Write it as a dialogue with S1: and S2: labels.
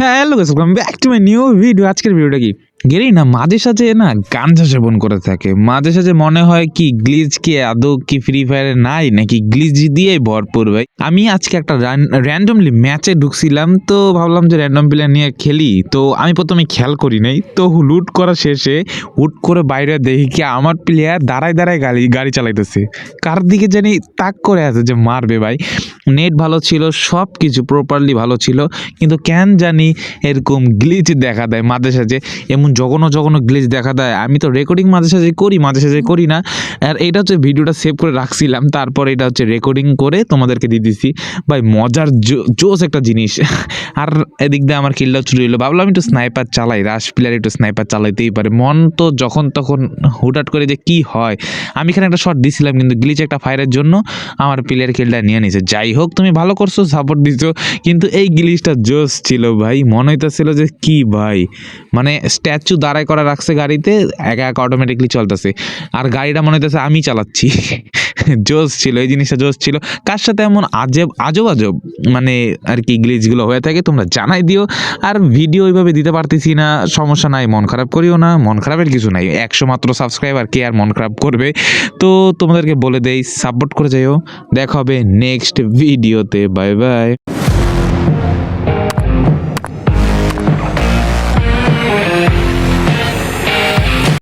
S1: Hello guys, welcome back to my new video. আজকের ভিডিওটা কি গেরি না মাঝে সাঝে না গাঞ্জা সেবন করে থাকে। মাঝে সাঝে মনে হয় কি গ্লিচ কি আদৌ কি ফ্রি ফায়ারে নাই নাকি গ্লিচ দিয়ে ভরপুর ভাই। আমি আজকে একটা র্যান্ডমলি ম্যাচে ঢুকছিলাম, তো ভাবলাম যে র্যান্ডম প্লেয়ার নিয়ে খেলি। তো আমি প্রথমে খেয়াল করি নাই, তো লুট করা শেষে হুট করে বাইরে দেখি কি আমার প্লেয়ার দাঁড়ায় দাঁড়ায় গাড়ি চালাইতেছে। কার দিকে জানি তাক করে আছে যে মারবে ভাই। নেট ভালো ছিল, সব কিছু প্রপারলি ভালো ছিল, কিন্তু কেন জানি এরকম গ্লিচ দেখা দেয় মাঝে সাঝে। এমন জঘন্য জঘন্য গ্লিচ দেখা দেয়। আমি তো রেকর্ডিং মাঝে সাঝে করি, মাঝে সাঝে করি না। আর এটা হচ্ছে ভিডিওটা সেভ করে রাখছিলাম, তারপর এটা হচ্ছে রেকর্ডিং করে তোমাদেরকে দিয়ে দিছি ভাই। মজার জোস একটা জিনিস। আর এদিক দিয়ে আমার কিলটাও চুরি হলো। ভাবলাম একটু স্নাইপার চালাই, রাশ প্লেয়ার একটু স্নাইপার চালাইতেই পারে। মন তো যখন তখন হুটহাট করে যে কি হয়। আমি এখানে একটা শট দিছিলাম, কিন্তু গ্লিচ একটা ফায়ারের জন্য আমার প্লেয়ার কিলটা নিয়ে নিয়েছে। যাই হোক, তুমি ভালো করছো, সাপোর্ট দিছো, কিন্তু এই গ্লিচটা জোস ছিল ভাই। মনে হইতেছিল যে কি ভাই, মানে স্ট্যাচু দাঁড়ায় করা রাখছে গাড়িতে, একা একা অটোমেটিকলি চলতেছে, আর গাড়িটা মনে হইতেছে আমি চালাচ্ছি। জোস ছিল এই জিনিসটা, জোস ছিল। কার সাথে এমন আজব আজব মানে আর কি গ্লিচগুলো হয়ে থাকে তোমরা জানাই দিও। আর ভিডিও ওইভাবে দিতে পারতেছি না, সমস্যা নাই, মন খারাপ করিও না, মন খারাপের কিছু নাই। 100 মাত্র সাবস্ক্রাইবার, কে আর মন খারাপ করবে। তো তোমাদেরকে বলে দেই, সাপোর্ট করে যাইও। দেখা হবে নেক্সট ভিডিওতে, বাই বাই।